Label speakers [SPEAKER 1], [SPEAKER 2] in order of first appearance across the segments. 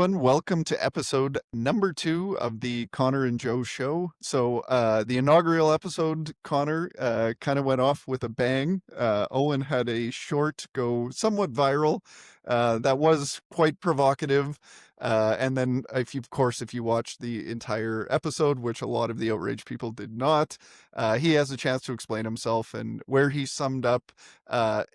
[SPEAKER 1] everyone. Welcome to episode number 2 of the Connor and Joe show. So, the inaugural episode, Connor, kind of went off with a bang. Owen had a short go somewhat viral. That was quite provocative. And then, if you watch the entire episode, which a lot of the outrage people did not, he has a chance to explain himself and where he summed up,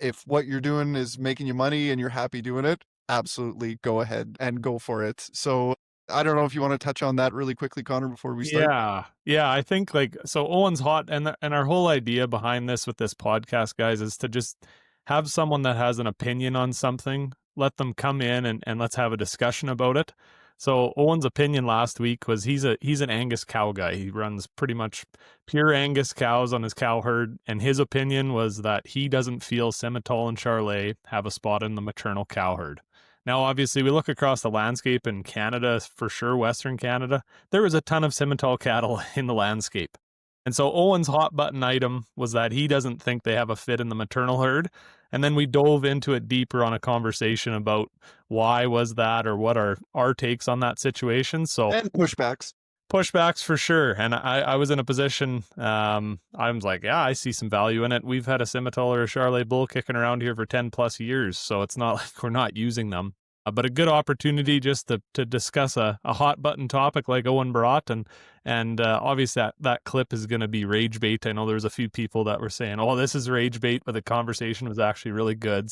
[SPEAKER 1] if what you're doing is making you money and you're happy doing it, absolutely go ahead and go for it. So I don't know if you want to touch on that really quickly, Connor, before we start.
[SPEAKER 2] Yeah. I think so. Owen's hot, and our whole idea behind this with this podcast, guys, is to just have someone that has an opinion on something. Let them come in and let's have a discussion about it. So Owen's opinion last week was he's an Angus cow guy. He runs pretty much pure Angus cows on his cow herd, and his opinion was that he doesn't feel Simmental and Charolais have a spot in the maternal cow herd. Now, obviously, we look across the landscape in Canada, for sure, Western Canada, there is a ton of Simmental cattle in the landscape. And so Owen's hot button item was that he doesn't think they have a fit in the maternal herd. And then we dove into it deeper on a conversation about why was that or what are our takes on that situation. So
[SPEAKER 1] And pushbacks.
[SPEAKER 2] Pushbacks for sure. And I was in a position, I was like, yeah, I see some value in it. We've had a Simmental or a Charolais bull kicking around here for 10 plus years. So it's not like we're not using them. But a good opportunity just to discuss a hot button topic like Owen brought. And obviously that clip is going to be rage bait. I know there's a few people that were saying, oh, this is rage bait, but the conversation was actually really good.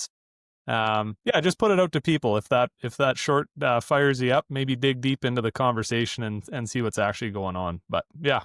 [SPEAKER 2] Just put it out to people. If that short fires you up, maybe dig deep into the conversation and see what's actually going on. But yeah.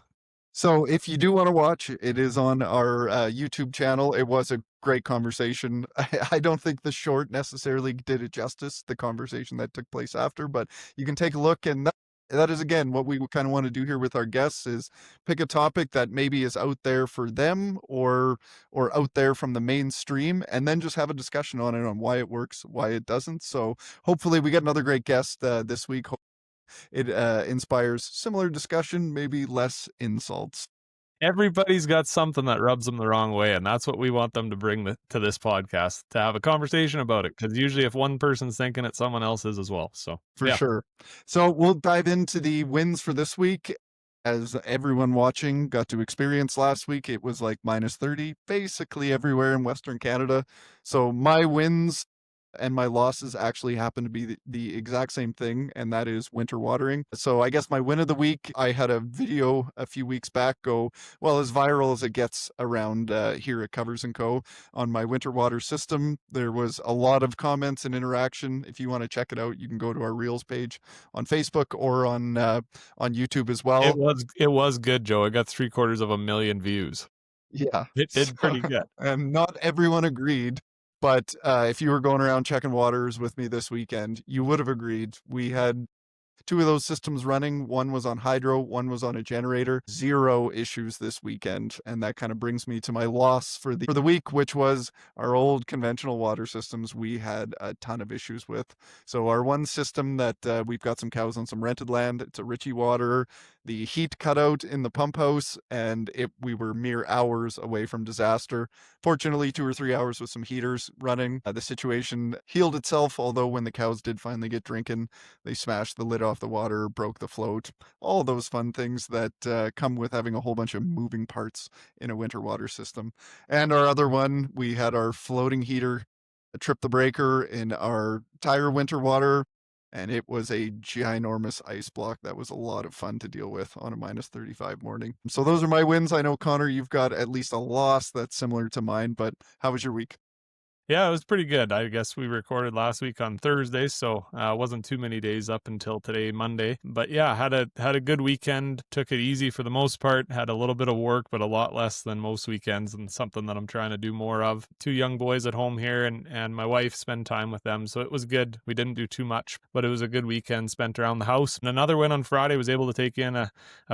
[SPEAKER 1] So if you do want to watch, it is on our YouTube channel. It was a great conversation. I don't think the short necessarily did it justice, the conversation that took place after, but you can take a look. And that is, again, what we kind of want to do here with our guests is pick a topic that maybe is out there for them or out there from the mainstream, and then just have a discussion on it, on why it works, why it doesn't. So hopefully we get another great guest this week. It inspires similar discussion, maybe less insults.
[SPEAKER 2] Everybody's got something that rubs them the wrong way, and that's what we want them to bring to this podcast, to have a conversation about it, because usually if one person's thinking it, someone else is as well. So
[SPEAKER 1] For sure. So we'll dive into the wins for this week. As everyone watching got to experience last week, it was like minus 30 basically everywhere in Western Canada. So my wins and my losses actually happen to be the exact same thing, and that is winter watering. So I guess my win of the week, I had a video a few weeks back go, well, as viral as it gets around here at Covers & Co. on my winter water system. There was a lot of comments and interaction. If you want to check it out, you can go to our Reels page on Facebook or on YouTube as well.
[SPEAKER 2] It was good, Joe. It got 750,000 views.
[SPEAKER 1] Yeah.
[SPEAKER 2] It did pretty good.
[SPEAKER 1] And not everyone agreed. But if you were going around checking waters with me this weekend, you would have agreed. We had 2 of those systems running. One was on hydro, one was on a generator. 0 issues this weekend. And that kind of brings me to my loss for the week, which was our old conventional water systems we had a ton of issues with. So our one system that we've got some cows on some rented land, it's a Ritchie water. The heat cut out in the pump house, and we were mere hours away from disaster. Fortunately, 2 or 3 hours with some heaters running. The situation healed itself, although when the cows did finally get drinking, they smashed the lid off the water, broke the float, all those fun things that come with having a whole bunch of moving parts in a winter water system. And our other one, we had our floating heater trip the breaker in our tire winter water, and it was a ginormous ice block that was a lot of fun to deal with on a minus 35 morning. So those are my wins. I know, Connor, you've got at least a loss that's similar to mine, but how was your week?
[SPEAKER 2] Yeah, it was pretty good. I guess we recorded last week on Thursday, so wasn't too many days up until today, Monday. But yeah, had a good weekend. Took it easy for the most part. Had a little bit of work, but a lot less than most weekends, and something that I'm trying to do more of. 2 young boys at home here, and my wife, spend time with them, so it was good. We didn't do too much, but it was a good weekend spent around the house. And another win on Friday, was able to take in a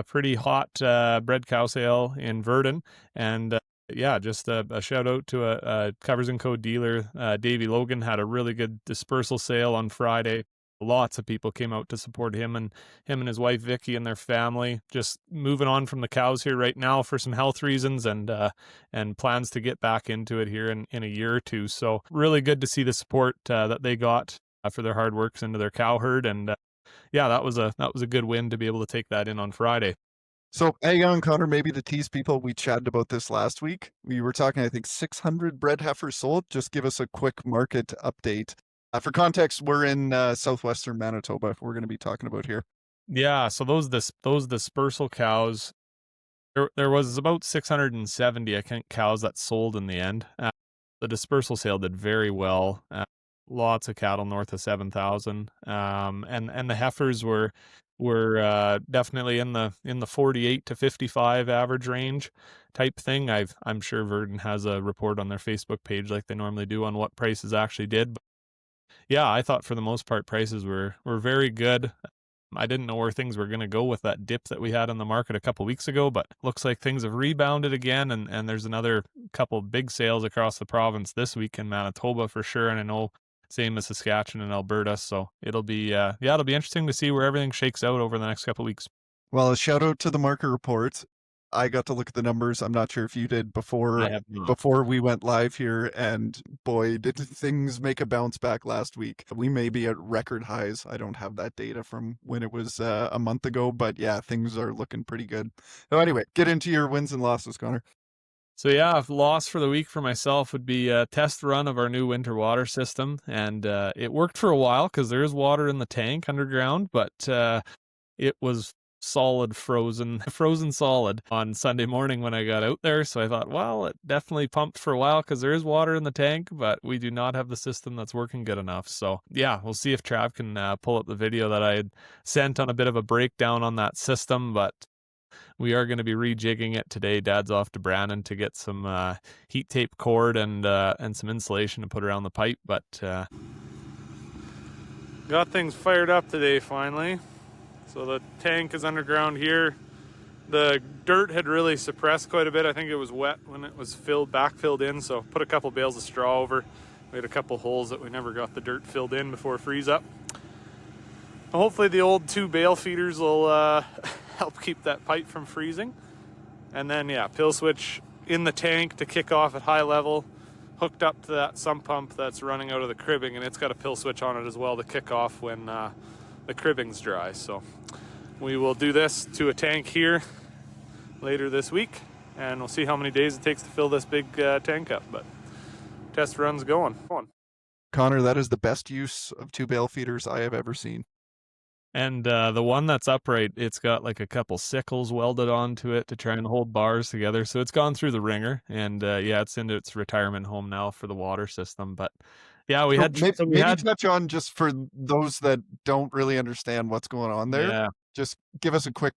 [SPEAKER 2] pretty hot bred cow sale in Verdun, and yeah, just a shout out to a Covers & Co. dealer. Davey Logan had a really good dispersal sale on Friday. Lots of people came out to support him and his wife Vicky and their family. Just moving on from the cows here right now for some health reasons, and plans to get back into it here in a year or two. So really good to see the support that they got for their hard works into their cow herd, and yeah, that was a good win to be able to take that in on Friday.
[SPEAKER 1] So hang on, Connor, maybe to tease people, we chatted about this last week. We were talking, I think, 600 bred heifers sold. Just give us a quick market update. For context, we're in southwestern Manitoba. We're going to be talking about here.
[SPEAKER 2] Yeah, so those dispersal cows, there was about 670, I think, cows that sold in the end. The dispersal sale did very well. Lots of cattle north of 7,000. And the heifers were definitely in the 48 to 55 average range type thing. I'm sure Verdon has a report on their Facebook page like they normally do on what prices actually did. But yeah, I thought for the most part prices were very good. I didn't know where things were going to go with that dip that we had in the market a couple weeks ago, but looks like things have rebounded again, and there's another couple big sales across the province this week in Manitoba for sure, and I know same as Saskatchewan and Alberta, so it'll be it'll be interesting to see where everything shakes out over the next couple weeks.
[SPEAKER 1] Well, a shout out to the market report. I got to look at the numbers. I'm not sure if you did
[SPEAKER 2] I
[SPEAKER 1] before
[SPEAKER 2] have not.
[SPEAKER 1] before we went live here, and boy, did things make a bounce back last week. We may be at record highs. I don't have that data from when it was a month ago, but yeah, things are looking pretty good. So anyway, get into your wins and losses, Connor.
[SPEAKER 2] So yeah, loss for the week for myself would be a test run of our new winter water system, and it worked for a while because there is water in the tank underground, but it was solid frozen frozen solid on Sunday morning when I got out there. So I thought, well, it definitely pumped for a while because there is water in the tank, but we do not have the system that's working good enough. So yeah, we'll see if Trav can pull up the video that I had sent on a bit of a breakdown on that system, but we are going to be rejigging it today. Dad's off to Brandon to get some heat tape cord and some insulation to put around the pipe, but got things fired up today finally. So the tank is underground here. The dirt had really suppressed quite a bit. I think it was wet when it was backfilled in, so put a couple bales of straw over. We had a couple holes that we never got the dirt filled in before freeze up. Hopefully the old 2 bale feeders will help keep that pipe from freezing. And then yeah, pill switch in the tank to kick off at high level, hooked up to that sump pump that's running out of the cribbing, and it's got a pill switch on it as well to kick off when the cribbing's dry. So we will do this to a tank here later this week, and we'll see how many days it takes to fill this big tank up, but test run's going.
[SPEAKER 1] Connor, that is the best use of 2 bale feeders I have ever seen.
[SPEAKER 2] And the one that's upright, it's got like a couple sickles welded onto it to try and hold bars together. So it's gone through the ringer, and yeah, it's into its retirement home now for the water system. But yeah, we
[SPEAKER 1] So
[SPEAKER 2] had
[SPEAKER 1] maybe touch on, just for those that don't really understand what's going on there.
[SPEAKER 2] Yeah.
[SPEAKER 1] Just give us a quick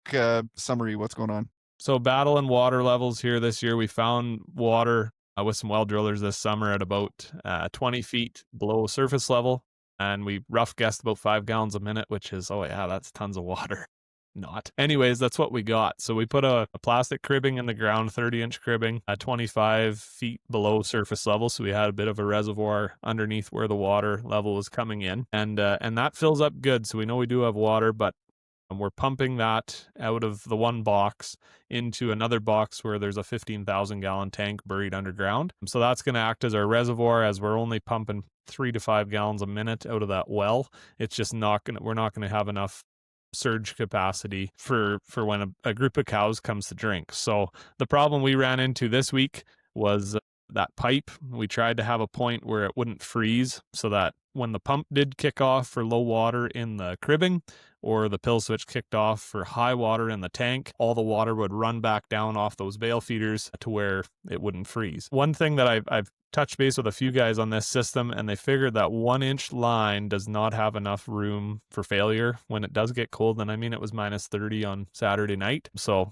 [SPEAKER 1] summary. What's going on?
[SPEAKER 2] So battle and water levels here this year. We found water with some well drillers this summer at about 20 feet below surface level. And we rough guessed about 5 gallons a minute, which is, oh yeah, that's tons of water. Not. Anyways, that's what we got. So we put a plastic cribbing in the ground, 30-inch cribbing, 25 feet below surface level. So we had a bit of a reservoir underneath where the water level was coming in. And that fills up good. So we know we do have water, but we're pumping that out of the one box into another box where there's a 15,000 gallon tank buried underground. So that's going to act as our reservoir, as we're only pumping 3 to 5 gallons a minute out of that well. It's just we're not going to have enough surge capacity for when a group of cows comes to drink. So the problem we ran into this week was that pipe. We tried to have a point where it wouldn't freeze, so that when the pump did kick off for low water in the cribbing, or the pill switch kicked off for high water in the tank, all the water would run back down off those bale feeders to where it wouldn't freeze. One thing that I've touched base with a few guys on this system, and they figured that 1-inch line does not have enough room for failure when it does get cold. And I mean, it was minus 30 on Saturday night. So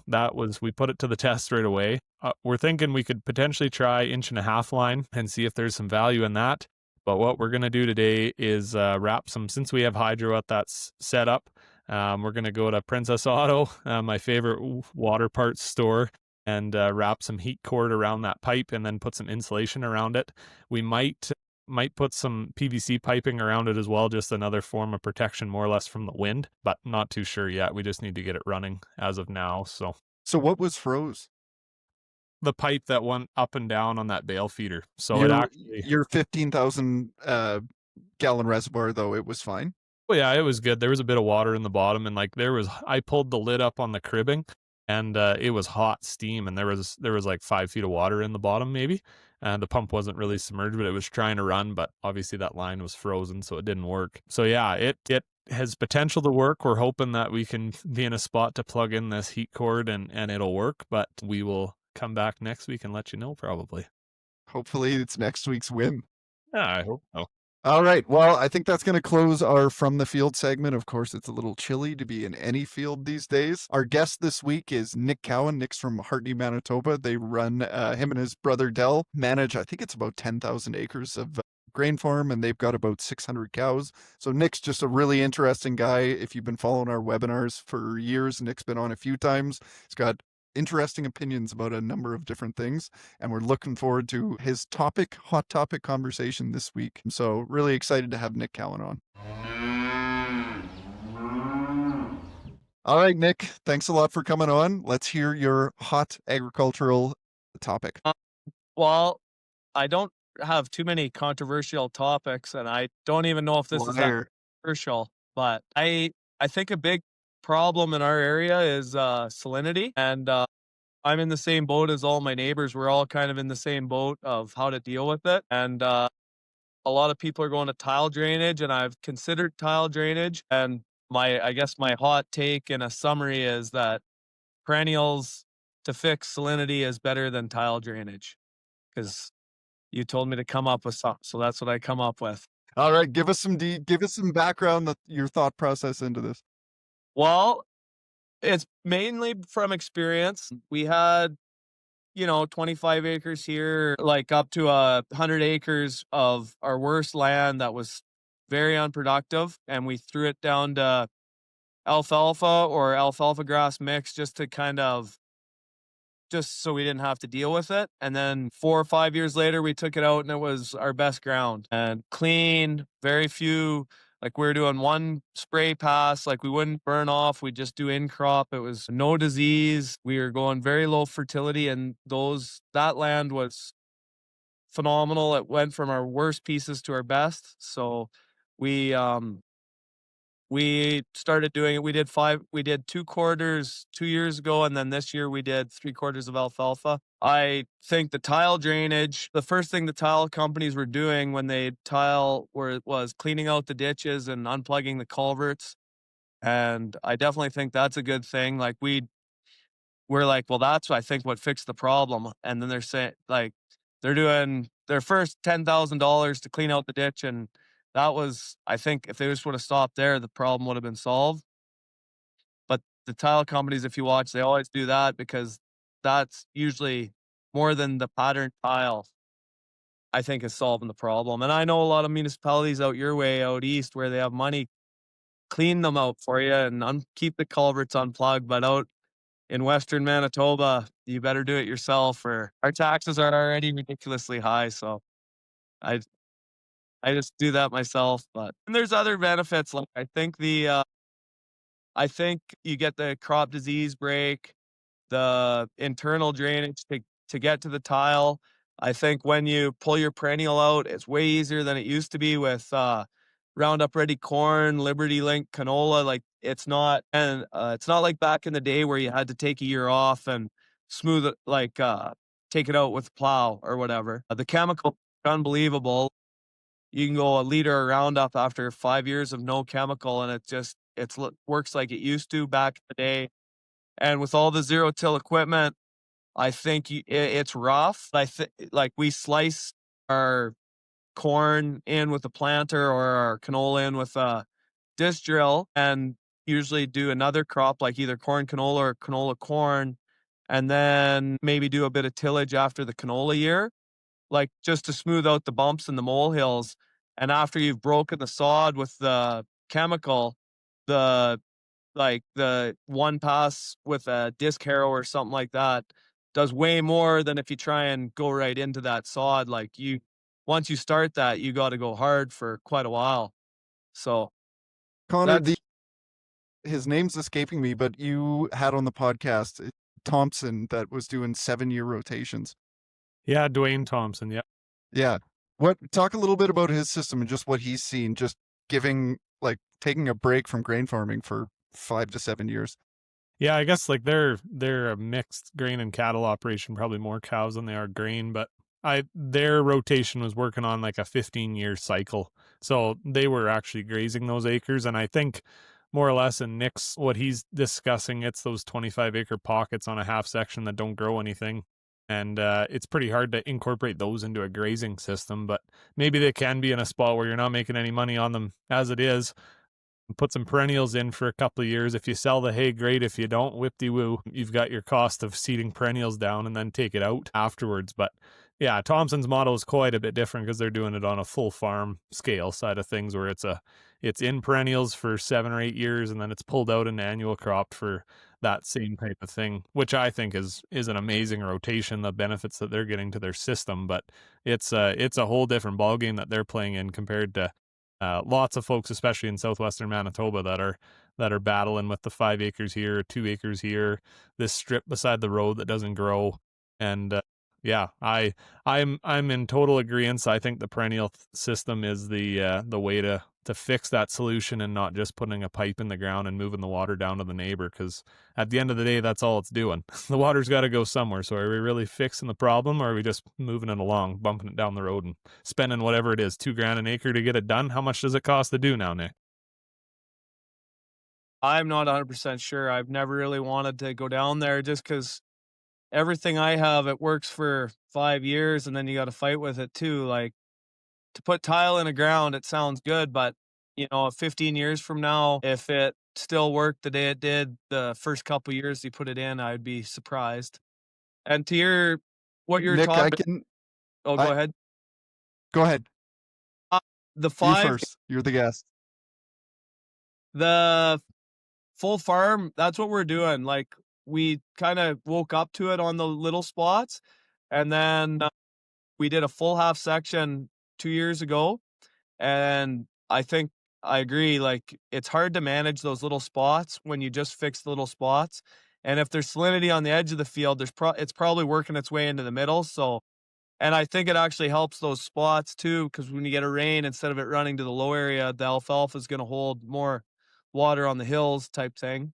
[SPEAKER 2] we put it to the test right away. We're thinking we could potentially try 1.5-inch line and see if there's some value in that. But what we're going to do today is wrap some, since we have hydro at that setup, we're going to go to Princess Auto, my favorite water parts store, and wrap some heat cord around that pipe and then put some insulation around it. We might put some PVC piping around it as well, just another form of protection more or less from the wind, but not too sure yet. We just need to get it running as of now. So
[SPEAKER 1] what was froze?
[SPEAKER 2] The pipe that went up and down on that bale feeder. So
[SPEAKER 1] your 15,000 gallon reservoir, though, it was fine.
[SPEAKER 2] Oh yeah, it was good. There was a bit of water in the bottom, and like I pulled the lid up on the cribbing, and it was hot steam, and there was like 5 feet of water in the bottom maybe, and the pump wasn't really submerged, but it was trying to run, but obviously that line was frozen, so it didn't work. So yeah, it has potential to work. We're hoping that we can be in a spot to plug in this heat cord and it'll work, but we will come back next week and let you know probably.
[SPEAKER 1] Hopefully it's next week's win.
[SPEAKER 2] Yeah, I hope so.
[SPEAKER 1] All right. Well, I think that's going to close our From the Field segment. Of course, it's a little chilly to be in any field these days. Our guest this week is Nick Cowan. Nick's from 𝙏𝙤𝙚, Manitoba. They run, him and his brother Dell manage, I think it's about 10,000 acres of grain farm, and they've got about 600 cows. So Nick's just a really interesting guy. If you've been following our webinars for years, Nick's been on a few times. He's got interesting opinions about a number of different things, and we're looking forward to his hot topic conversation this week. So really excited to have Nick Cowan on. All right, Nick, thanks a lot for coming on. Let's hear your hot agricultural topic.
[SPEAKER 3] Well, I don't have too many controversial topics, and I don't even know if this is that
[SPEAKER 1] Liar.
[SPEAKER 3] controversial, but I think a big problem in our area is salinity, and I'm in the same boat as all my neighbors. We're all kind of in the same boat of how to deal with it, and a lot of people are going to tile drainage, and I've considered tile drainage, and I guess my hot take in a summary is that perennials to fix salinity is better than tile drainage, because you told me to come up with something, so that's what I come up with.
[SPEAKER 1] All right, give us some background, your thought process into this.
[SPEAKER 3] Well, it's mainly from experience. We had, 25 acres here, like up to 100 acres of our worst land that was very unproductive, and we threw it down to alfalfa or alfalfa grass mix just so we didn't have to deal with it. And then 4 or 5 years later, we took it out and it was our best ground and clean, very few, like we were doing one spray pass, like we wouldn't burn off. We just do in crop. It was no disease. We were going very low fertility, and that land was phenomenal. It went from our worst pieces to our best. So we, we started doing it. We did 2 quarters 2 years ago, and then this year we did 3 quarters of alfalfa. I think the tile drainage, the first thing the tile companies were doing when they was cleaning out the ditches and unplugging the culverts. And I definitely think that's a good thing. Like we're like, well, that's I think what fixed the problem. And then they're saying like they're doing their first $10,000 to clean out the ditch, and that was, I think, if they just would have stopped there, the problem would have been solved. But the tile companies, if you watch, they always do that because that's usually more than the pattern tile, I think, is solving the problem. And I know a lot of municipalities out your way, out east, where they have money, clean them out for you and keep the culverts unplugged. But out in Western Manitoba, you better do it yourself, or our taxes are already ridiculously high. So I I just do that myself. But and there's other benefits. Like I think you get the crop disease break, the internal drainage to get to the tile. I think when you pull your perennial out, it's way easier than it used to be with Roundup Ready corn, Liberty Link canola. Like it's not like back in the day where you had to take a year off and smooth it, like take it out with a plow or whatever. The chemical unbelievable. You can go a liter of Roundup after 5 years of no chemical, and works like it used to back in the day. And with all the zero till equipment, I think it's rough. I think like we slice our corn in with a planter or our canola in with a disc drill, and usually do another crop like either corn canola or canola corn, and then maybe do a bit of tillage after the canola year, like just to smooth out the bumps and the molehills. And after you've broken the sod with the chemical, the the one pass with a disc harrow or something like that does way more than if you try and go right into that sod. Once you start that, you got to go hard for quite a while. So
[SPEAKER 1] Connor,
[SPEAKER 3] that's
[SPEAKER 1] his name's escaping me, but you had on the podcast Thompson that was doing 7-year rotations.
[SPEAKER 2] Yeah, Dwayne Thompson. Yeah.
[SPEAKER 1] Yeah. Talk a little bit about his system and just what he's seen, just giving like taking a break from grain farming for 5 to 7 years.
[SPEAKER 2] Yeah, I guess like they're a mixed grain and cattle operation, probably more cows than they are grain, but their rotation was working on like a 15-year cycle. So they were actually grazing those acres, and I think more or less in Nick's what he's discussing, it's those 25-acre pockets on a half section that don't grow anything. And it's pretty hard to incorporate those into a grazing system, but maybe they can be in a spot where you're not making any money on them as it is. Put some perennials in for a couple of years. If you sell the hay, great. If you don't, whip-de-woo. You've got your cost of seeding perennials down and then take it out afterwards. But yeah, Thompson's model is quite a bit different because they're doing it on a full farm scale side of things, where it's in perennials for 7 or 8 years and then it's pulled out an annual crop for that same type of thing, which I think is an amazing rotation, the benefits that they're getting to their system. But it's a whole different ballgame that they're playing in compared to lots of folks, especially in southwestern Manitoba, that are battling with the 5 acres here, 2 acres here, this strip beside the road that doesn't grow. And yeah, I'm in total agreement. I think the perennial system is the way to fix that solution, and not just putting a pipe in the ground and moving the water down to the neighbor, because at the end of the day, that's all it's doing. The water's got to go somewhere. So are we really fixing the problem, or are we just moving it along, bumping it down the road and spending whatever it is, $2,000 an acre to get it done? How much does it cost to do now, Nick?
[SPEAKER 3] I'm not 100% sure. I've never really wanted to go down there just because everything I have, it works for 5 years and then you got to fight with it too. Like, to put tile in the ground, it sounds good, but 15 years from now, if it still worked the day it did the first couple years you put it in, I'd be surprised. And to what you're
[SPEAKER 1] Nick, I
[SPEAKER 3] talking,
[SPEAKER 1] can
[SPEAKER 3] oh, go
[SPEAKER 1] I
[SPEAKER 3] ahead.
[SPEAKER 1] go ahead.
[SPEAKER 3] The
[SPEAKER 1] You
[SPEAKER 3] 5,
[SPEAKER 1] first. You're the guest.
[SPEAKER 3] the full farm, that's what we're doing. Like, we kind of woke up to it on the little spots, and then we did a full half section 2 years ago. And I think I agree, like, it's hard to manage those little spots when you just fix the little spots. And if there's salinity on the edge of the field, it's probably working its way into the middle. So, and I think it actually helps those spots too, because when you get a rain, instead of it running to the low area, the alfalfa is going to hold more water on the hills type thing.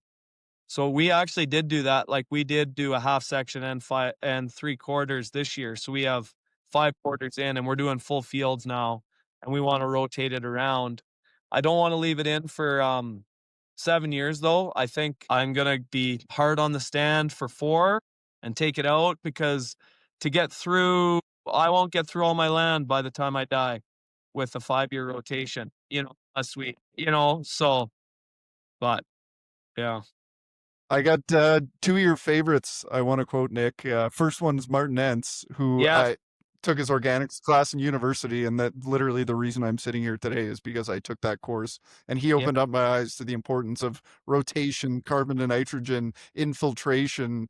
[SPEAKER 3] So we actually did do that. Like, we did do a half section and 3/4 this year. So we have 5/4 in, and we're doing full fields now, and we want to rotate it around. I don't want to leave it in for 7 years though. I think I'm gonna be hard on the stand for 4 and take it out, because to get through, I won't get through all my land by the time I die with a 5-year rotation. Unless we, so, but yeah.
[SPEAKER 1] I got 2 of your favorites I want to quote, Nick. First one's Martin Entz, who
[SPEAKER 3] Yeah.
[SPEAKER 1] I took his organics class in university, and that literally the reason I'm sitting here today is because I took that course. And he
[SPEAKER 3] Yeah.
[SPEAKER 1] opened up my eyes to the importance of rotation, carbon to nitrogen, infiltration,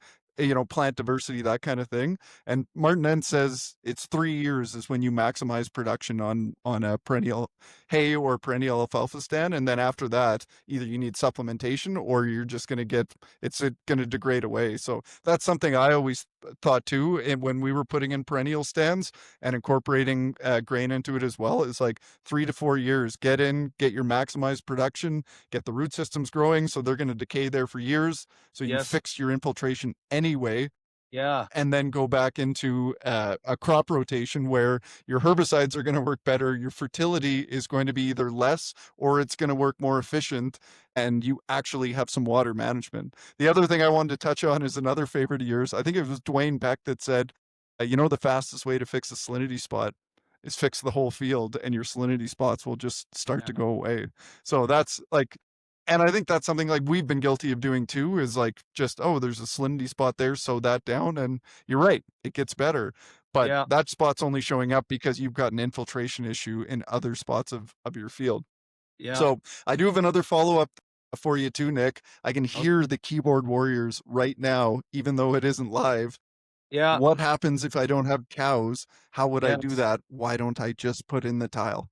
[SPEAKER 1] plant diversity, that kind of thing. And Martin Entz says it's 3 years is when you maximize production on a perennial hay or perennial alfalfa stand, and then after that, either you need supplementation or you're just going to get it's going to degrade away. So that's something I always thought too. And when we were putting in perennial stands and incorporating grain into it as well, is like 3 to 4 years. Get your maximized production, get the root systems growing, so they're going to decay there for years. So you
[SPEAKER 3] Yes.
[SPEAKER 1] fix your infiltration anyway,
[SPEAKER 3] Yeah.
[SPEAKER 1] and then go back into a crop rotation where your herbicides are going to work better. Your fertility is going to be either less or it's going to work more efficient, and you actually have some water management. The other thing I wanted to touch on is another favorite of yours. I think it was Dwayne Beck that said, the fastest way to fix a salinity spot is fix the whole field, and your salinity spots will just start to go away. So that's like, and I think that's something like we've been guilty of doing too, is like just, oh, there's a salinity spot there, sew that down, and you're right, it gets better. But
[SPEAKER 3] Yeah.
[SPEAKER 1] that spot's only showing up because you've got an infiltration issue in other spots of your field.
[SPEAKER 3] Yeah.
[SPEAKER 1] So I do have another follow-up for you too, Nick. I can hear the keyboard warriors right now, even though it isn't live.
[SPEAKER 3] Yeah.
[SPEAKER 1] What happens if I don't have cows? How would I do
[SPEAKER 3] Yes.
[SPEAKER 1] that? Why don't I just put in the tile?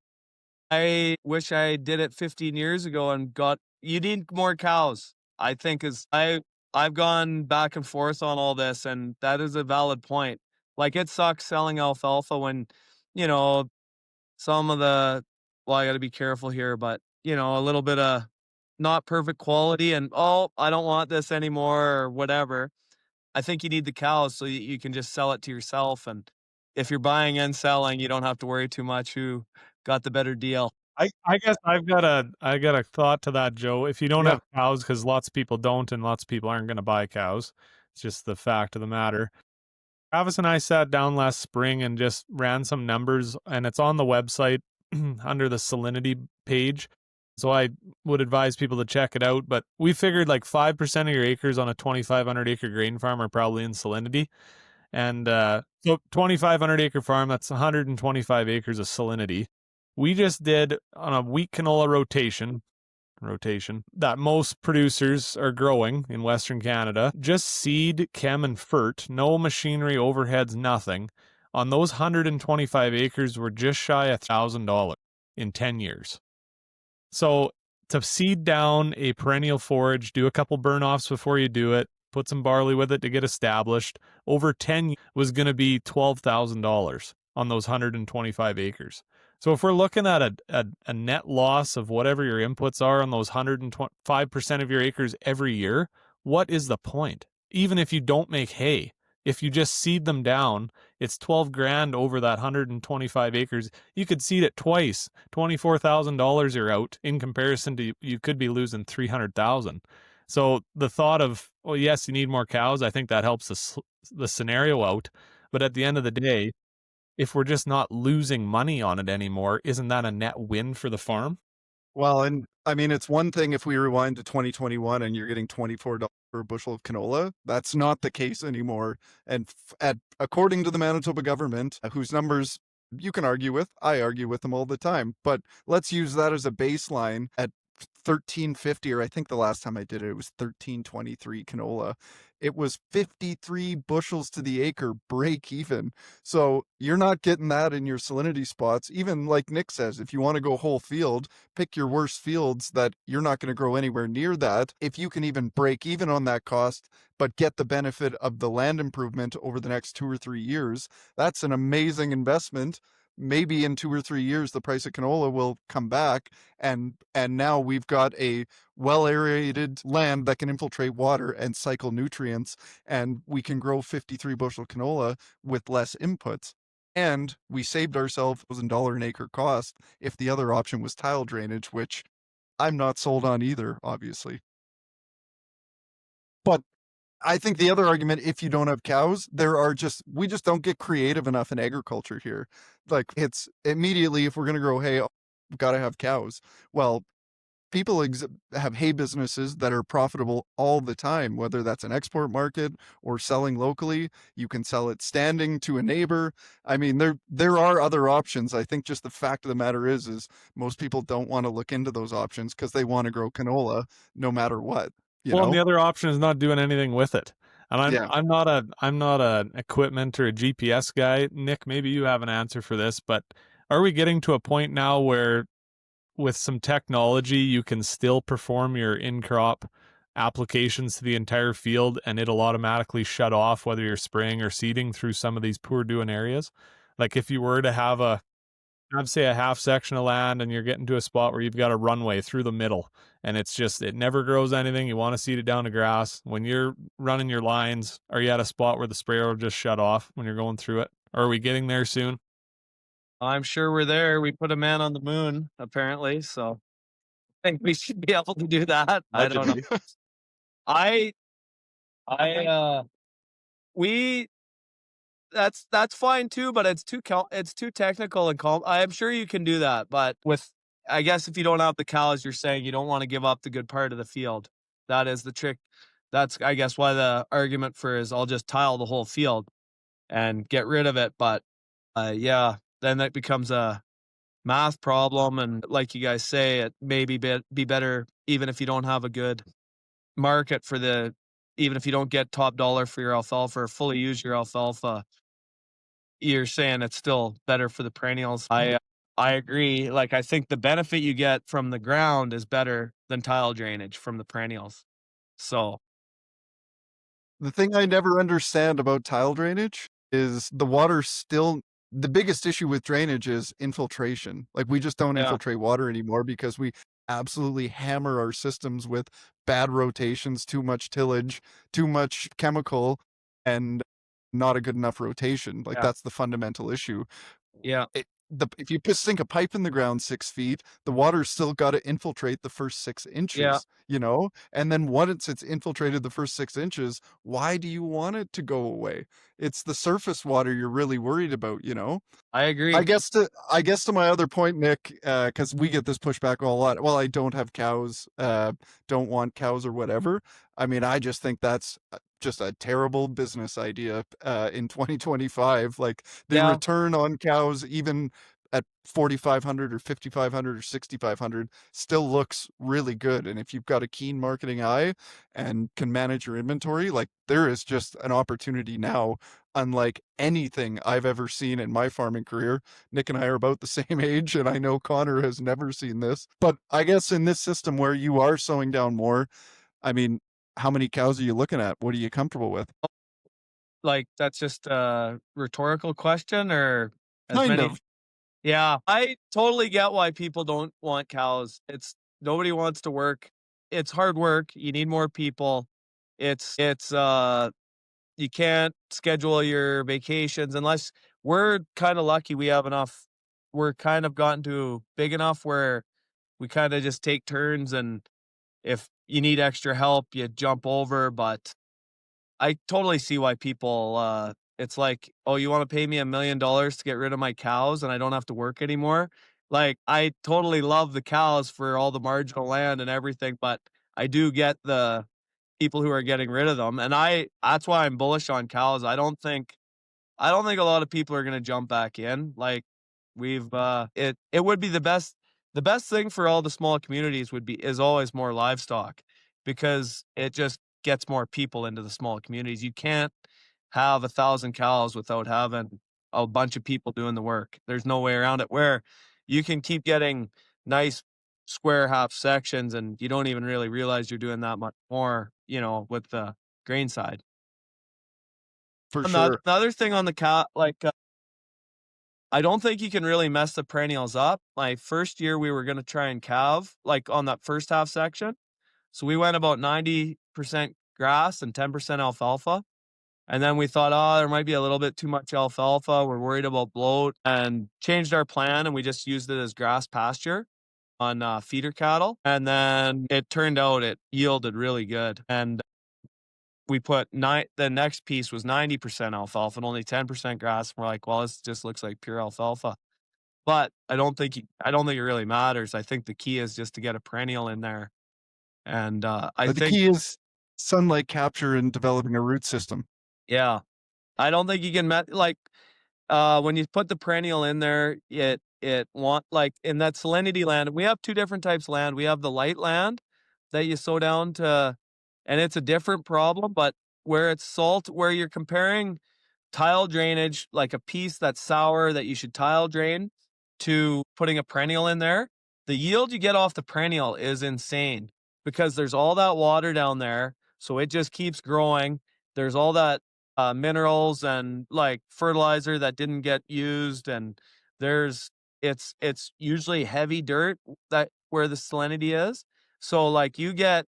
[SPEAKER 3] I wish I did it 15 years ago and you need more cows. I think I've gone back and forth on all this, and that is a valid point. Like, it sucks selling alfalfa when, some of the, well, I got to be careful here, but a little bit of not perfect quality and, oh, I don't want this anymore or whatever. I think you need the cows so you can just sell it to yourself. And if you're buying and selling, you don't have to worry too much who got the better deal.
[SPEAKER 2] I guess I got a thought to that, Joe. If you don't
[SPEAKER 1] Yeah.
[SPEAKER 2] have cows, because lots of people don't, and lots of people aren't going to buy cows, it's just the fact of the matter. Travis and I sat down last spring and just ran some numbers, and it's on the website under the Salinity page. So I would advise people to check it out. But we figured like 5% of your acres on a 2,500 acre grain farm are probably in Salinity. And so 2,500 acre farm, that's 125 acres of salinity. We just did on a wheat canola rotation that most producers are growing in Western Canada, just seed, chem, and fert, no machinery, overheads, nothing. On those 125 acres, we're just shy of $1,000 in 10 years. So to seed down a perennial forage, do a couple burn-offs before you do it, put some barley with it to get established, over 10 was going to be $12,000 on those 125 acres. So if we're looking at a net loss of whatever your inputs are on those 125% of your acres every year, what is the point? Even if you don't make hay, if you just seed them down, it's 12 grand over that 125 acres. You could seed it twice. $24,000 you're out in comparison to you could be losing 300,000. So the thought of, well, yes, you need more cows, I think that helps the scenario out. But at the end of the day, if we're just not losing money on it anymore, isn't that a net win for the farm?
[SPEAKER 1] Well, and I mean, it's one thing if we rewind to 2021 and you're getting $24 for a bushel of canola. That's not the case anymore. And according to the Manitoba government, whose numbers you can argue with, I argue with them all the time. But let's use that as a baseline at 1350, or I think the last time I did it, it was 1323 canola. It was 53 bushels to the acre break even. So you're not getting that in your salinity spots. Even like Nick says, if you want to go whole field, pick your worst fields that you're not going to grow anywhere near that. If you can even break even on that cost, but get the benefit of the land improvement over the next 2 or 3 years, that's an amazing investment. Maybe in 2 or 3 years, the price of canola will come back, and now we've got a well aerated land that can infiltrate water and cycle nutrients, and we can grow 53 bushel canola with less inputs. And we saved ourselves $1,000 an acre cost if the other option was tile drainage, which I'm not sold on either, obviously. But I think the other argument, if you don't have cows, we just don't get creative enough in agriculture here. Like, it's immediately, if we're going to grow hay, we've got to have cows. Well, people have hay businesses that are profitable all the time, whether that's an export market or selling locally. You can sell it standing to a neighbor. I mean, there are other options. I think just the fact of the matter is most people don't want to look into those options because they want to grow canola no matter what.
[SPEAKER 2] Well, and the other option is not doing anything with it. And
[SPEAKER 1] Yeah.
[SPEAKER 2] I'm not an equipment or a GPS guy. Nick, maybe you have an answer for this, but are we getting to a point now where with some technology you can still perform your in-crop applications to the entire field and it'll automatically shut off whether you're spraying or seeding through some of these poor doing areas? Like if you were to have say a half section of land and you're getting to a spot where you've got a runway through the middle and it never grows anything. You want to seed it down to grass. When you're running your lines, are you at a spot where the sprayer will just shut off when you're going through it? Or are we getting there soon?
[SPEAKER 3] I'm sure we're there. We put a man on the moon, apparently. So I think we should be able to do that. I don't know. We that's fine too, but it's too technical and I'm sure you can do that, but I guess if you don't have the cows, you're saying you don't want to give up the good part of the field. That is the trick. That's, I guess, why the argument for is I'll just tile the whole field and get rid of it. But yeah, then that becomes a math problem, and like you guys say, it may be better even if you don't have a good market even if you don't get top dollar for your alfalfa or fully use your alfalfa. You're saying it's still better for the perennials. I agree. Like, I think the benefit you get from the ground is better than tile drainage from the perennials. So
[SPEAKER 1] The thing I never understand about tile drainage is the biggest issue with drainage is infiltration. Like, we just don't
[SPEAKER 3] yeah,
[SPEAKER 1] infiltrate water anymore because absolutely hammer our systems with bad rotations, too much tillage, too much chemical, and not a good enough rotation. Like,
[SPEAKER 3] Yeah.
[SPEAKER 1] that's the fundamental issue.
[SPEAKER 3] Yeah.
[SPEAKER 1] If you sink a pipe in the ground 6 feet, the water's still got to infiltrate the first 6 inches, and then once it's infiltrated the first 6 inches, why do you want it to go away? It's the surface water you're really worried about.
[SPEAKER 3] I agree.
[SPEAKER 1] I guess to my other point, Nick, because we get this pushback a lot. Well, I don't have cows, don't want cows or whatever. I mean, I just think that's just a terrible business idea in 2025. Like, the
[SPEAKER 3] Yeah.
[SPEAKER 1] return on cows, even at 4,500 or 5,500 or 6,500, still looks really good. And if you've got a keen marketing eye and can manage your inventory, like, there is just an opportunity now unlike anything I've ever seen in my farming career. Nick and I are about the same age, and I know Connor has never seen this. But I guess in this system where you are sowing down more, I mean, how many cows are you looking at? What are you comfortable with?
[SPEAKER 3] Like, that's just a rhetorical question, or as
[SPEAKER 1] Kind
[SPEAKER 3] many?
[SPEAKER 1] of.
[SPEAKER 3] Yeah, I totally get why people don't want cows. It's nobody wants to work. It's hard work. You need more people. It's you can't schedule your vacations unless we're kind of lucky we have enough. We're kind of gotten to big enough where we kind of just take turns, and if you need extra help, you jump over. But I totally see why people, it's like, "Oh, you wanna pay me $1,000,000 to get rid of my cows and I don't have to work anymore?" Like, I totally love the cows for all the marginal land and everything, but I do get the people who are getting rid of them, and that's why I'm bullish on cows. I don't think a lot of people are gonna jump back in. Like, it would be the best thing for all the small communities is always more livestock, because it just gets more people into the small communities. You can't have 1,000 cows without having a bunch of people doing the work. There's no way around it, where you can keep getting nice square half sections and you don't even really realize you're doing that much more, with the grain side.
[SPEAKER 1] For
[SPEAKER 3] Another
[SPEAKER 1] sure.
[SPEAKER 3] another thing on the cow, like, I don't think you can really mess the perennials up. My first year, we were gonna try and calve, like, on that first half section. So we went about 90% grass and 10% alfalfa. And then we thought, "Oh, there might be a little bit too much alfalfa. We're worried about bloat," and changed our plan, and we just used it as grass pasture on, feeder cattle. And then it turned out it yielded really good. And we put the next piece was 90% alfalfa and only 10% grass. We're like, "Well, this just looks like pure alfalfa." But I don't think it really matters. I think the key is just to get a perennial in there. And, I
[SPEAKER 1] The
[SPEAKER 3] think,
[SPEAKER 1] key is sunlight capture and developing a root system.
[SPEAKER 3] yeah, I don't think you can like, when you put the perennial in there, like, in that salinity land, we have 2 different types of land. We have the light land that you sow down to, and it's a different problem, but where it's salt, where you're comparing tile drainage, like a piece that's sour that you should tile drain, to putting a perennial in there, the yield you get off the perennial is insane, because there's all that water down there, so it just keeps growing. There's all that minerals and, like, fertilizer that didn't get used, and there's it's usually heavy dirt that where the salinity is. So, like, you can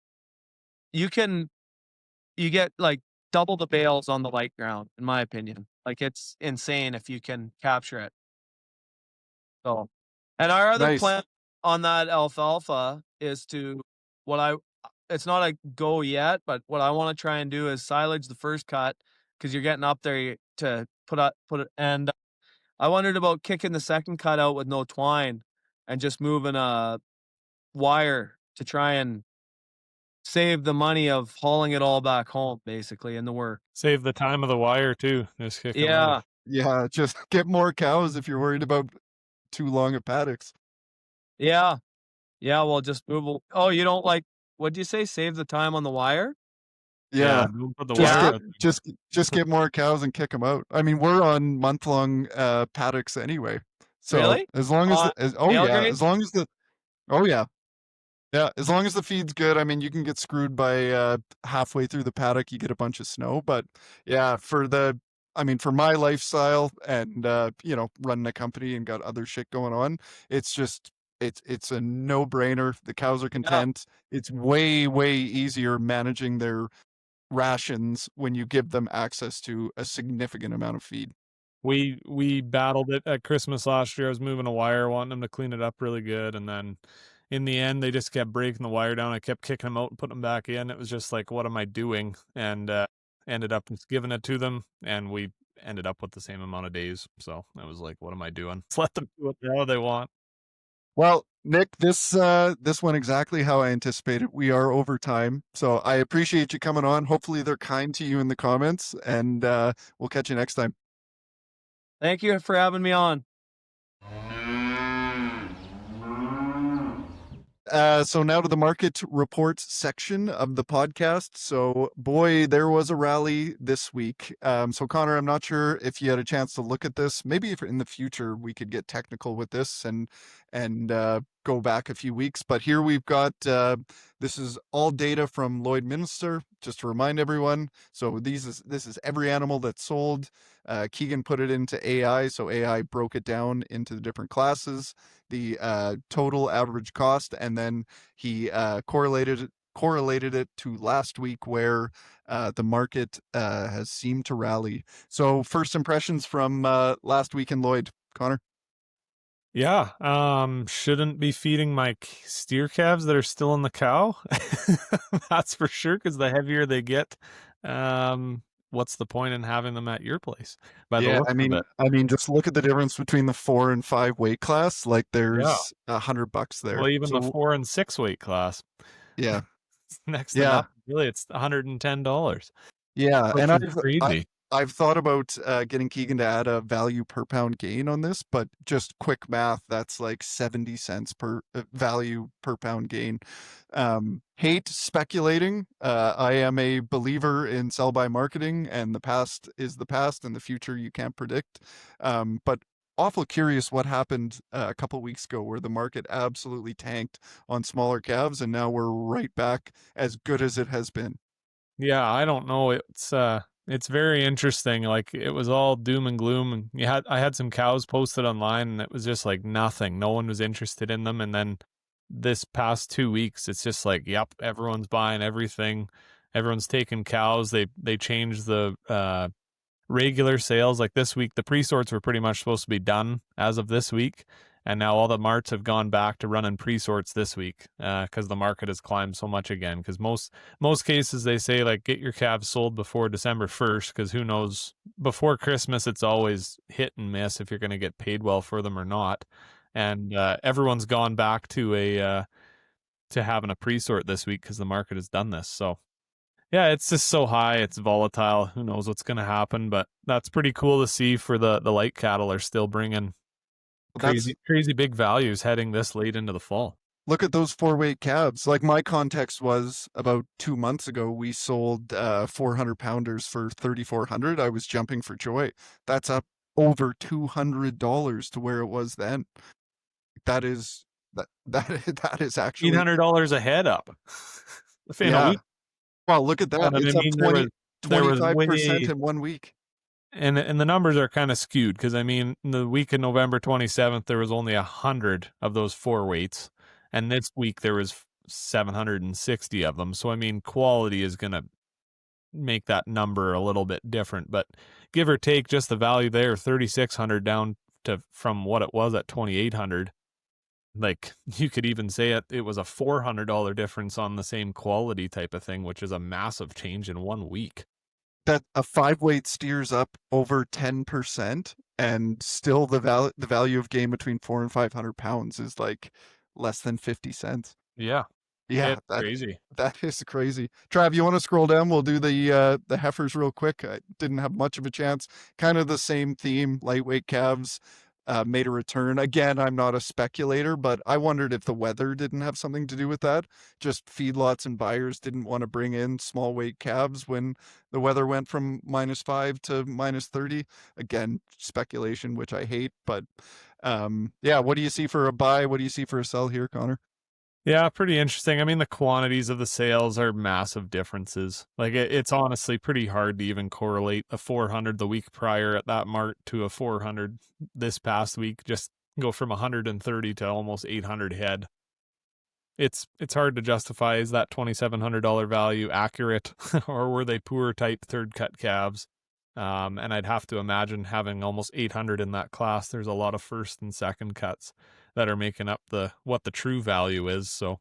[SPEAKER 3] you get, like, double the bales on the light ground, in my opinion. Like, it's insane if you can capture it. So, and our other
[SPEAKER 1] Nice.
[SPEAKER 3] plan on that alfalfa is to what I it's not a go yet, but what I wanna try and do is silage the first cut, because 'cause you're getting up there to put it, and I wondered about kicking the second cut out with no twine and just moving a wire to try and save the money of hauling it all back home, basically, in the work.
[SPEAKER 2] Save the time of the wire too. Just kick them out.
[SPEAKER 3] Yeah.
[SPEAKER 1] Yeah, just get more cows if you're worried about too long of paddocks.
[SPEAKER 3] Yeah. Yeah, well, just move. Oh, you don't like, what'd you say? Save the time on the wire?
[SPEAKER 2] Yeah,
[SPEAKER 1] Yeah,
[SPEAKER 2] don't put the
[SPEAKER 1] just
[SPEAKER 3] Yeah.
[SPEAKER 2] wire
[SPEAKER 1] get
[SPEAKER 2] out there.
[SPEAKER 1] just get more cows and kick them out. I mean, we're on month-long paddocks anyway. So
[SPEAKER 3] Really?
[SPEAKER 1] as long as
[SPEAKER 3] On
[SPEAKER 1] oh
[SPEAKER 3] male
[SPEAKER 1] yeah,
[SPEAKER 3] graze?
[SPEAKER 1] as long as oh yeah. Yeah, as long as the feed's good. I mean, you can get screwed by halfway through the paddock, you get a bunch of snow, but yeah, I mean, for my lifestyle and running a company and got other shit going on, it's just it's a no-brainer. The cows are content. It's way, way easier managing their rations when you give them access to a significant amount of feed.
[SPEAKER 2] We battled it at Christmas last year. I was moving a wire, wanting them to clean it up really good, and then in the end, they just kept breaking the wire down. I kept kicking them out and putting them back in. It was just like, what am I doing? And ended up just giving it to them, and we ended up with the same amount of days. So I was like, what am I doing? Just let them do what the hell they want.
[SPEAKER 1] Well, Nick, this went exactly how I anticipated. We are over time, so I appreciate you coming on. Hopefully, they're kind to you in the comments, and we'll catch you next time.
[SPEAKER 3] Thank you for having me on.
[SPEAKER 1] So now to the market reports section of the podcast. So boy, there was a rally this week. So Connor, I'm not sure if you had a chance to look at this. Maybe if in the future we could get technical with this and go back a few weeks. But here we've got this is all data from Lloydminster. Just to remind everyone. So this is every animal that's sold. Keegan put it into AI, so AI broke it down into the different classes, the total average cost, and then he correlated it to last week where the market has seemed to rally. So first impressions from last week in Lloyd, Connor.
[SPEAKER 2] Yeah, shouldn't be feeding my steer calves that are still in the cow. That's for sure, because the heavier they get, what's the point in having them at your place? By the
[SPEAKER 1] Yeah,
[SPEAKER 2] looks of it.
[SPEAKER 1] I mean, just look at the difference between the 4 and 5 weight class. Like there's $100 there.
[SPEAKER 2] Well, even the
[SPEAKER 1] So
[SPEAKER 2] 4 and 6 weight class.
[SPEAKER 1] yeah,
[SPEAKER 2] Next to
[SPEAKER 1] yeah,
[SPEAKER 2] nothing. Really, it's $110,
[SPEAKER 1] yeah.
[SPEAKER 2] which
[SPEAKER 1] And
[SPEAKER 2] is crazy.
[SPEAKER 1] I've thought about getting Keegan to add a value per pound gain on this, but just quick math, that's like 70 cents per value per pound gain. Hate speculating. I am a believer in sell by marketing, and the past is the past, and the future you can't predict. But awful curious what happened a couple weeks ago where the market absolutely tanked on smaller calves, and now we're right back as good as it has been.
[SPEAKER 2] Yeah, I don't know. It's very interesting. Like it was all doom and gloom, and I had some cows posted online, and it was just like nothing. No one was interested in them. And then this past 2 weeks, it's just like, yep, everyone's buying everything. Everyone's taking cows. They changed the regular sales. Like this week, the pre-sorts were pretty much supposed to be done as of this week. And now all the marts have gone back to running pre-sorts this week because the market has climbed so much again. Because most cases they say like get your calves sold before December 1st, because who knows, before Christmas it's always hit and miss if you're going to get paid well for them or not. And everyone's gone back to having a pre-sort this week because the market has done this. So yeah, it's just so high, it's volatile. Who knows what's going to happen? But that's pretty cool to see. For the light cattle are still bringing crazy big values heading this late into the fall.
[SPEAKER 1] Look at those 4-weight calves. Like my context was about 2 months ago, we sold 400 pounders for 3,400. I was jumping for joy. That's up over $200 to where it was then. That is that is actually
[SPEAKER 2] $800 a head up. In a
[SPEAKER 1] yeah.
[SPEAKER 2] week.
[SPEAKER 1] Well, look at that.
[SPEAKER 2] And
[SPEAKER 1] It's
[SPEAKER 2] I
[SPEAKER 1] up
[SPEAKER 2] mean,
[SPEAKER 1] 25% in 1 week.
[SPEAKER 2] And the numbers are kind of skewed because I mean, the week of November 27th, there was only 100 of those 4 weights, and this week there was 760 of them. So I mean, quality is going to make that number a little bit different, but give or take, just the value there, 3,600 down to from what it was at 2,800. Like you could even say it was a $400 difference on the same quality type of thing, which is a massive change in 1 week.
[SPEAKER 1] That a 5-weight steers up over 10%, and still the value of gain between 4 and 500 pounds is like less than 50 cents.
[SPEAKER 2] Yeah.
[SPEAKER 1] Yeah,
[SPEAKER 2] It's crazy.
[SPEAKER 1] That is crazy. Trav, you want to scroll down? We'll do the heifers real quick. I didn't have much of a chance. Kind of the same theme. Lightweight calves made a return. Again, I'm not a speculator, but I wondered if the weather didn't have something to do with that. Just feedlots and buyers didn't want to bring in small weight calves when the weather went from -5 to -30. Again, speculation, which I hate, but yeah, what do you see for a buy? What do you see for a sell here, Connor?
[SPEAKER 2] Yeah, pretty interesting. I mean, the quantities of the sales are massive differences. Like it's honestly pretty hard to even correlate a 400 the week prior at that mart to a 400 this past week, just go from 130 to almost 800 head. It's hard to justify, is that $2,700 value accurate, or were they poor type third cut calves? And I'd have to imagine having almost 800 in that class, there's a lot of first and second cuts that are making up what the true value is. So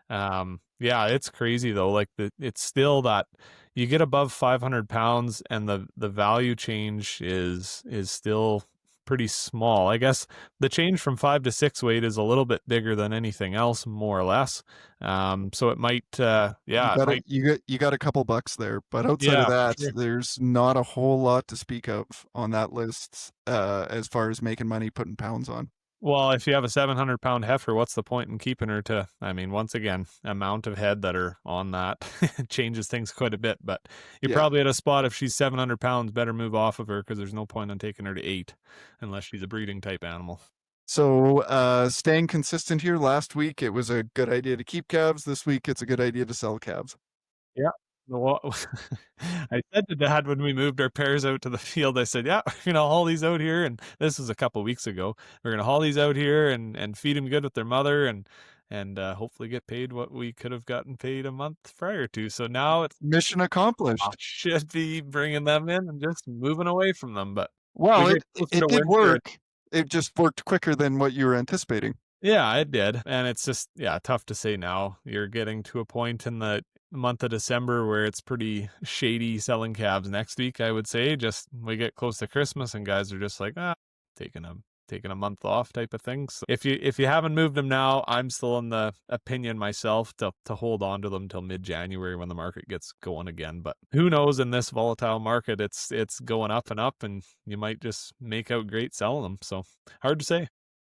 [SPEAKER 2] yeah, it's crazy though. Like it's still that you get above 500 pounds and the value change is still pretty small. I guess the change from 5 to 6 weight is a little bit bigger than anything else, more or less. So it might,
[SPEAKER 1] you got a couple bucks there, but outside of
[SPEAKER 2] yeah, for
[SPEAKER 1] that,
[SPEAKER 2] sure.
[SPEAKER 1] there's not a whole lot to speak of on that list as far as making money putting pounds on.
[SPEAKER 2] Well, if you have a 700-pound heifer, what's the point in keeping her to, I mean, once again, amount of head that are on that changes things quite a bit, but you're
[SPEAKER 1] Yeah.
[SPEAKER 2] probably at a spot, if she's 700 pounds, better move off of her, because there's no point in taking her to 8 unless she's a breeding type animal.
[SPEAKER 1] So staying consistent here. Last week it was a good idea to keep calves. This week it's a good idea to sell calves.
[SPEAKER 2] Yeah. Well, I said to Dad when we moved our pairs out to the field, I said, yeah, we're going to haul these out here. And this was a couple weeks ago. We're going to haul these out here and feed them good with their mother and hopefully get paid what we could have gotten paid a month prior to. So now it's
[SPEAKER 1] Mission accomplished.
[SPEAKER 2] should be bringing them in and just moving away from them. But
[SPEAKER 1] Well,
[SPEAKER 2] we
[SPEAKER 1] it
[SPEAKER 2] get closer
[SPEAKER 1] it
[SPEAKER 2] to
[SPEAKER 1] did
[SPEAKER 2] winter.
[SPEAKER 1] work. It just worked quicker than what you were anticipating.
[SPEAKER 2] Yeah, it did. And it's just, yeah, tough to say now. You're getting to a point in the month of December where it's pretty shady selling calves next week, I would say. Just we get close to Christmas and guys are just like, taking a month off type of thing. So if you haven't moved them now, I'm still in the opinion myself to hold on to them till mid-January when the market gets going again. But who knows, in this volatile market, it's going up and up, and you might just make out great selling them. So hard to say.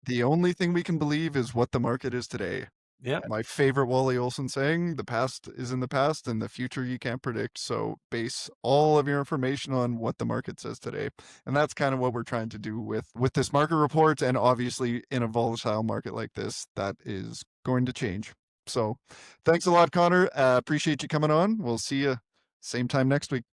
[SPEAKER 1] The only thing we can believe is what the market is today.
[SPEAKER 2] Yeah.
[SPEAKER 1] My favorite Wally Olson saying, the past is in the past and the future you can't predict. So base all of your information on what the market says today. And that's kind of what we're trying to do with this market report. And obviously in a volatile market like this, that is going to change. So thanks a lot, Connor. Appreciate you coming on. We'll see you same time next week.